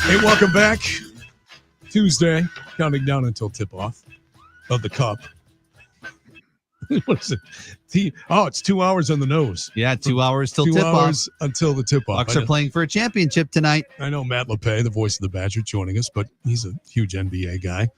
Hey, welcome back. Tuesday, counting down until tip-off of the Cup. What is it? It's 2 hours on the nose. Yeah, 2 hours till tip-off. 2 hours until the tip-off. Bucks are playing for a championship tonight. I know Matt Lepay, the voice of the Badger, joining us, but he's a huge NBA guy.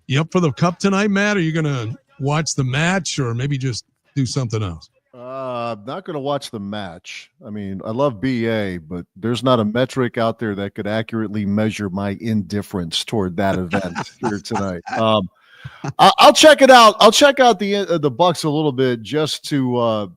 You up for the Cup tonight, Matt? Are you going to watch the match or maybe just do something else? I'm not going to watch the match. I mean, I love BA, but there's not a metric out there that could accurately measure my indifference toward that event here tonight. I'll check it out. I'll check out the Bucks a little bit just to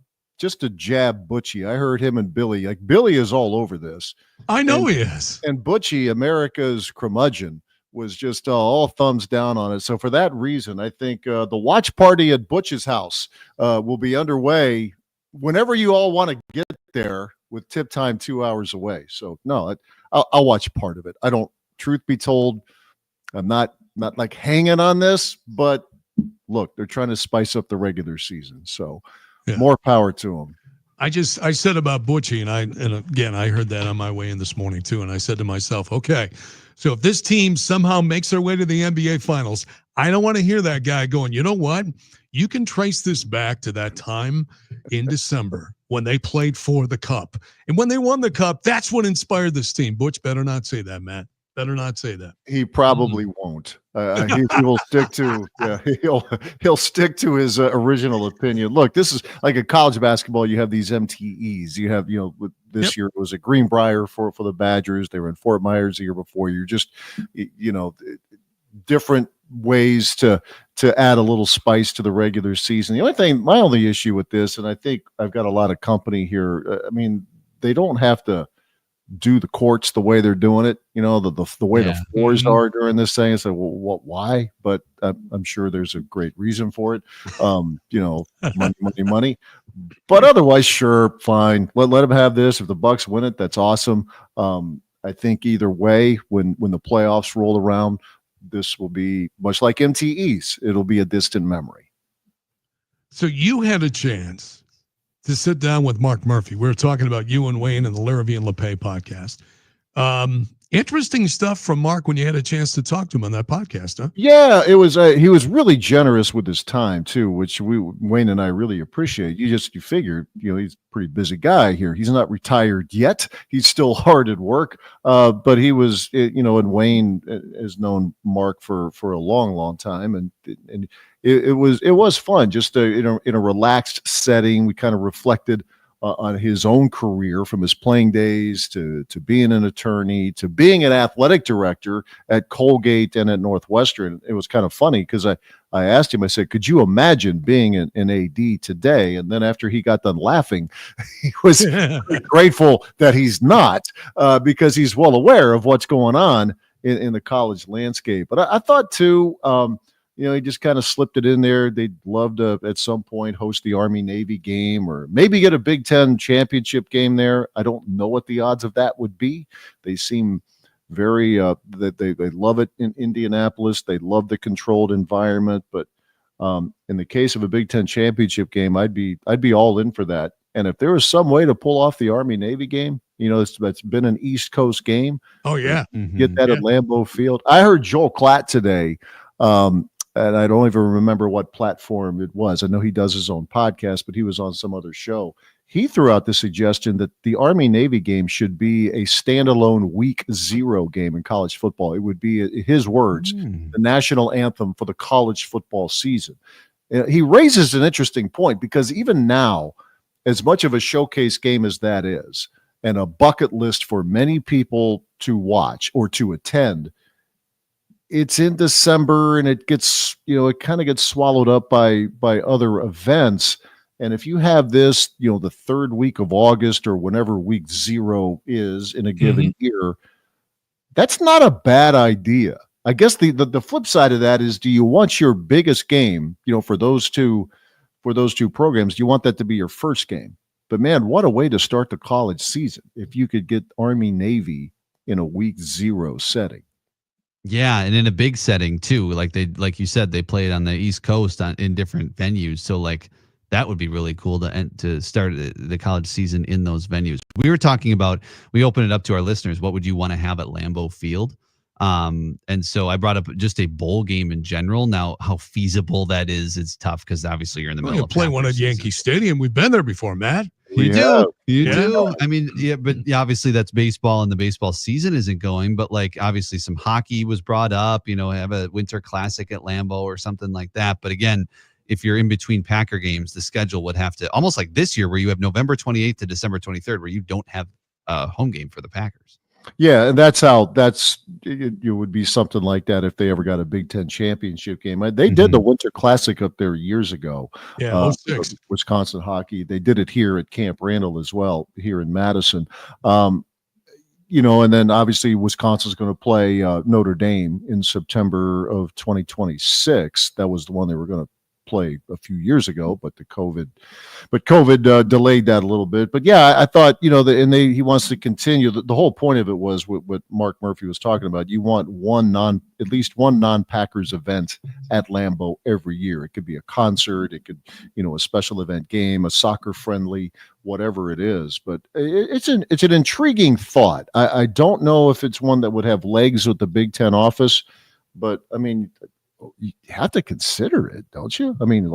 jab Butchie. I heard him and Billy. Like, Billy is all over this. I know he is. And Butchie, America's curmudgeon, was just all thumbs down on it. So for that reason, I think the watch party at Butch's house will be underway whenever you all want to get there, with tip time 2 hours away. So no, I'll watch part of it. I don't, truth be told, I'm not like hanging on this, but look, they're trying to spice up the regular season. So more power to them. I said about Butchie, and again, I heard that on my way in this morning too. And I said to myself, okay, so if this team somehow makes their way to the NBA Finals, I don't want to hear that guy going, you know what? You can trace this back to that time in December when they played for the Cup. And when they won the Cup, that's what inspired this team. Butch better not say that, Matt. Better not say that. He probably won't. He will stick to he'll stick to his original opinion. Look, this is like a college basketball. You have these MTEs. You have this year it was at Greenbrier for the Badgers. They were in Fort Myers the year before. You're just different ways to add a little spice to the regular season. My only issue with this, and I think I've got a lot of company here. I mean, they don't have to do the courts the way they're doing it, the way the floors are during this thing. So, why? But I'm sure there's a great reason for it. Money. But otherwise, sure, fine. Let them have this. If the Bucks win it, that's awesome. I think either way, when the playoffs roll around, this will be much like MTEs. It'll be a distant memory. So you had a chance to sit down with Mark Murphy. We were talking about you and Wayne and the Larrabee and Lepay podcast. Interesting stuff from Mark when you had a chance to talk to him on that podcast, huh? Yeah, it was. He was really generous with his time too, which Wayne and I really appreciate. You figure, he's a pretty busy guy here. He's not retired yet. He's still hard at work. But he was, and Wayne has known Mark for a long, long time, and it was fun. Just in a relaxed setting, we kind of reflected on his own career, from his playing days to being an attorney to being an athletic director at Colgate and at Northwestern. It was kind of funny because I asked him, I said, could you imagine being an AD today? And then after he got done laughing, he was grateful that he's not, because he's well aware of what's going on in the college landscape. But I thought too, he just kind of slipped it in there. They'd love to, at some point, host the Army-Navy game or maybe get a Big Ten championship game there. I don't know what the odds of that would be. They seem very that they love it in Indianapolis. They love the controlled environment. But in the case of a Big Ten championship game, I'd be all in for that. And if there was some way to pull off the Army-Navy game, that's been an East Coast game. Oh, yeah. Get that at Lambeau Field. I heard Joel Klatt today. And I don't even remember what platform it was. I know he does his own podcast, but he was on some other show. He threw out the suggestion that the Army-Navy game should be a standalone week 0 game in college football. It would be, his words, the national anthem for the college football season. He raises an interesting point, because even now, as much of a showcase game as that is, and a bucket list for many people to watch or to attend, it's in December and it gets, it kind of gets swallowed up by other events. And if you have this, the third week of August or whenever week 0 is in a given year, that's not a bad idea. I guess the flip side of that is, do you want your biggest game, for those two programs, do you want that to be your first game? But man, what a way to start the college season if you could get Army-Navy in a week 0 setting. Yeah, and in a big setting too. Like you said, they played on the East Coast in different venues. So That would be really cool to start the college season in those venues. We were talking about, we open it up to our listeners. What would you want to have at Lambeau Field? And so I brought up just a bowl game in general. Now, how feasible that is, it's tough because obviously you're in the middle of play one at Yankee Stadium. We've been there before, Matt. You do. Yeah. I mean, but obviously that's baseball and the baseball season isn't going, but like obviously some hockey was brought up, have a winter classic at Lambeau or something like that. But again, if you're in between Packer games, the schedule would have to, almost like this year where you have November 28th to December 23rd, where you don't have a home game for the Packers. Yeah, and it would be something like that if they ever got a Big Ten championship game. They did the Winter Classic up there years ago. Yeah, 06. Wisconsin hockey. They did it here at Camp Randall as well, here in Madison. And then obviously Wisconsin's going to play Notre Dame in September of 2026. That was the one they were going to play a few years ago, but COVID delayed that a little bit. But yeah, I thought, he wants to continue. The whole point of it was what Mark Murphy was talking about. You want at least one non-Packers event at Lambeau every year. It could be a concert, it could, a special event game, a soccer friendly, whatever it is. But it's an intriguing thought. I don't know if it's one that would have legs with the Big Ten office, but I mean, you have to consider it, don't you? I mean,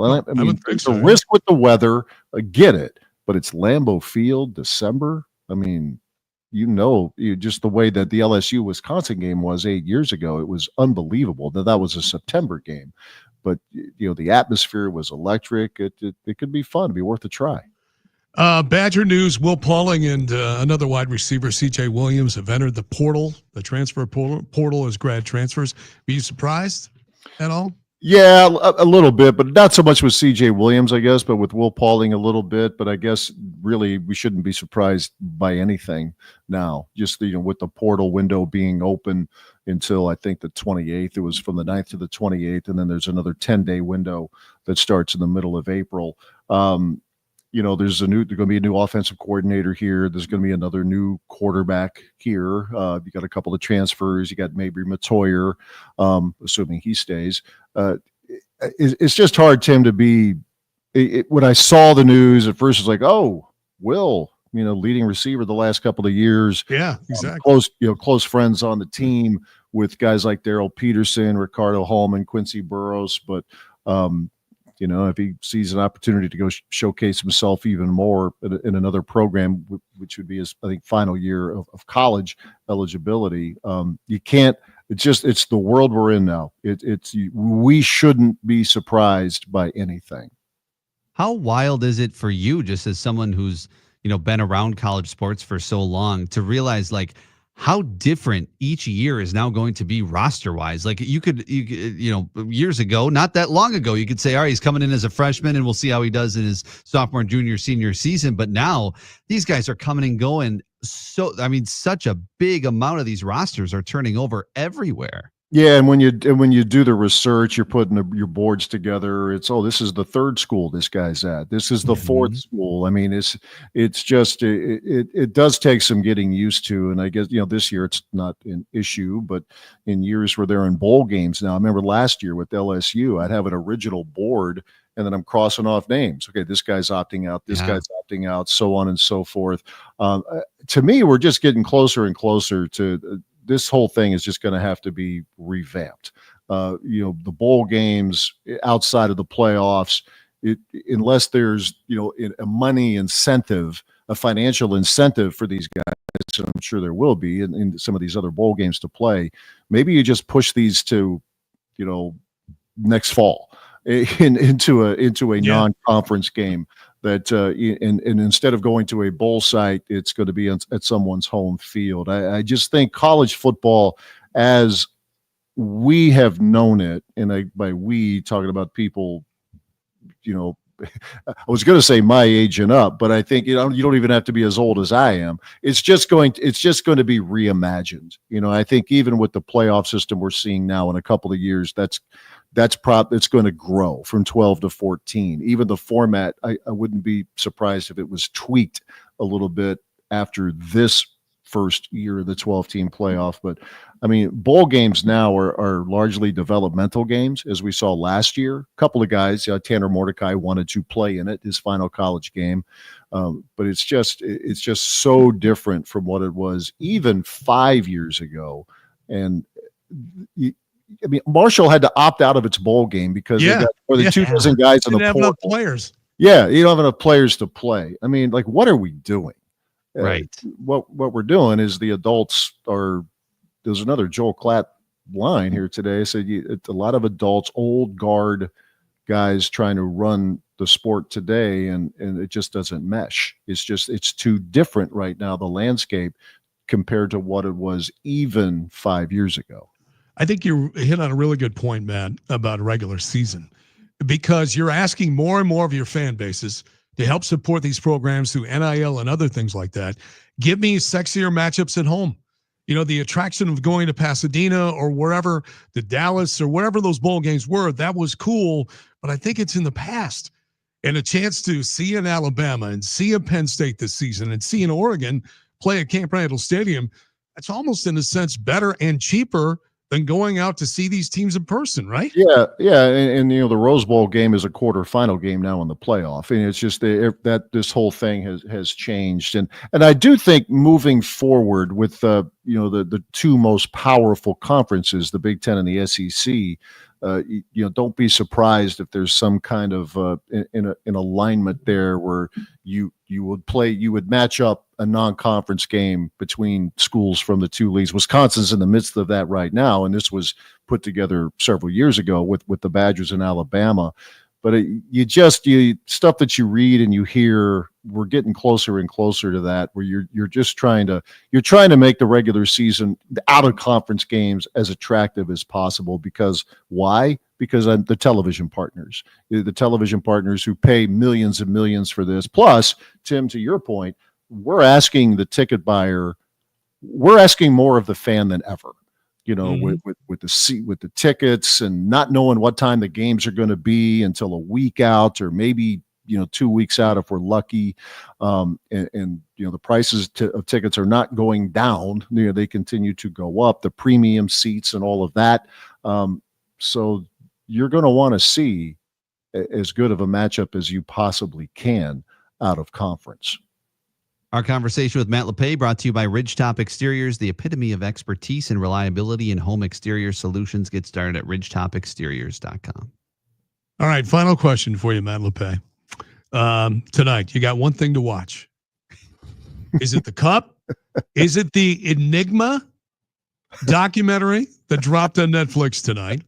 it's a risk with the weather. I get it, but it's Lambeau Field, December. I mean, just the way that the LSU Wisconsin game was 8 years ago, it was unbelievable. That was a September game, but the atmosphere was electric. It could be fun. It'd be worth a try. Badger news: Will Pauling and another wide receiver, C.J. Williams, have entered the portal, the transfer portal as grad transfers. Were you surprised at all? Yeah, a little bit, but not so much with C.J. Williams, I guess, but with Will Pauling a little bit. But I guess really we shouldn't be surprised by anything now. Just with the portal window being open until I think the 28th. It was from the 9th to the 28th, and then there's another 10-day window that starts in the middle of April. There's going to be a new offensive coordinator here. There's going to be another new quarterback here. You got a couple of transfers. You got maybe Matoyer, assuming he stays. It's just hard, Tim, to be. When I saw the news at first, it's like, oh, Will, leading receiver the last couple of years. Yeah, exactly. Close friends on the team with guys like Daryl Peterson, Ricardo Hallman, Quincy Burrows, but. If he sees an opportunity to go showcase himself even more in another program, which would be his, I think, final year of college eligibility, you can't. It's the world we're in now. We shouldn't be surprised by anything. How wild is it for you, just as someone who's been around college sports for so long, to realize like how different each year is now going to be roster wise? Like you could, years ago, not that long ago, you could say, all right, he's coming in as a freshman and we'll see how he does in his sophomore, junior, senior season. But now these guys are coming and going. So, I mean, such a big amount of these rosters are turning over everywhere. Yeah, and when you do the research, you're putting your boards together. It's this is the third school this guy's at. This is the fourth school. I mean, it's just it does take some getting used to. And I guess this year it's not an issue, but in years where they're in bowl games now. I remember last year with LSU, I'd have an original board, and then I'm crossing off names. Okay, this guy's opting out. This guy's opting out. So on and so forth. To me, we're just getting closer and closer to. This whole thing is just going to have to be revamped. The bowl games outside of the playoffs, unless there's a money incentive, a financial incentive for these guys, and I'm sure there will be in some of these other bowl games to play. Maybe you just push these to next fall into a non-conference game. That and instead of going to a bowl site, it's going to be at someone's home field. I just think college football, as we have known it, and by we talking about people, I was going to say my age and up, but I think you don't even have to be as old as I am. It's just going to be reimagined. I think even with the playoff system we're seeing now in a couple of years, it's going to grow from 12 to 14. Even the format, I wouldn't be surprised if it was tweaked a little bit after this first year of the 12-team playoff. But I mean, bowl games now are largely developmental games, as we saw last year. A couple of guys, Tanner Mordecai wanted to play in it, his final college game. But it's just so different from what it was even 5 years ago. And I mean, Marshall had to opt out of its bowl game because they got more than 2 dozen guys in the Didn't have portal. enough players. Yeah, you don't have enough players to play. I mean, like, what are we doing? Right. What we're doing is the adults are. There's another Joel Klatt line here today. Said it's a lot of adults, old guard guys trying to run the sport today, and it just doesn't mesh. It's too different right now, the landscape, compared to what it was even 5 years ago. I think you hit on a really good point, Matt, about a regular season, because you're asking more and more of your fan bases to help support these programs through NIL and other things like that. Give me sexier matchups at home. You know, the attraction of going to Pasadena or wherever, the Dallas or wherever those bowl games were, that was cool, but I think it's in the past. And a chance to see an Alabama and see a Penn State this season and see an Oregon play at Camp Randall Stadium, that's almost in a sense better and cheaper than going out to see these teams in person, right? Yeah, and you know, the Rose Bowl game is a quarterfinal game now in the playoff, and it's just that this whole thing has changed, and I do think moving forward with the 2 most powerful conferences, the Big Ten and the SEC. Don't be surprised if there's some kind of in alignment there where you would match up a non-conference game between schools from the 2 leagues. Wisconsin's in the midst of that right now, and this was put together several years ago with the Badgers in Alabama. But stuff that you read and you hear, we're getting closer and closer to that, where you're trying to make the regular season, the out of conference games, as attractive as possible. Because why? Because the television partners who pay millions and millions for this. Plus, Tim, to your point, we're asking the ticket buyer, we're asking more of the fan than ever. With the tickets and not knowing what time the games are going to be until a week out, or maybe 2 weeks out if we're lucky. And the prices of tickets are not going down. They continue to go up. The premium seats and all of that. So you're going to want to see as good of a matchup as you possibly can out of conference. Our conversation with Matt Lepay brought to you by Ridgetop Exteriors, the epitome of expertise and reliability in home exterior solutions. Get started at ridgetopexteriors.com. All right, final question for you, Matt Lepay. Tonight, you got one thing to watch. Is it the Cup? Is it the Enigma documentary that dropped on Netflix tonight?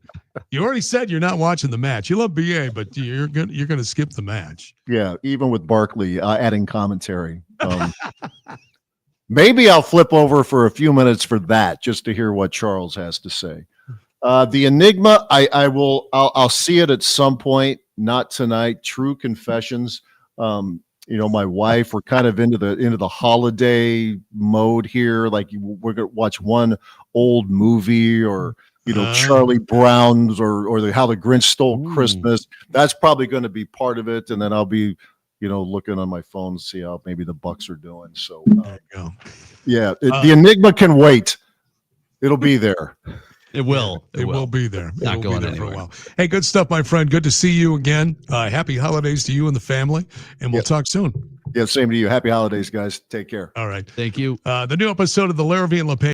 You already said you're not watching the match. You love BA, but you're going to skip the match. Yeah, even with Barkley adding commentary. Maybe I'll flip over for a few minutes for that, just to hear what Charles has to say. The Enigma, I'll see it at some point, not tonight. True confessions. My wife, we're kind of into the holiday mode here. Like, we're gonna watch one old movie, or Charlie Brown's, or How the Grinch Stole Christmas. That's probably going to be part of it, and then I'll be looking on my phone to see how maybe the Bucks are doing. So there you go. Yeah, the Enigma can wait. It'll be there. It will. It will be there. Not going there anywhere. for a while. Hey, good stuff, my friend. Good to see you again. Happy holidays to you and the family, and we'll talk soon. Yeah, same to you. Happy holidays, guys. Take care. All right. Thank you. The new episode of the Larrabee and Lepay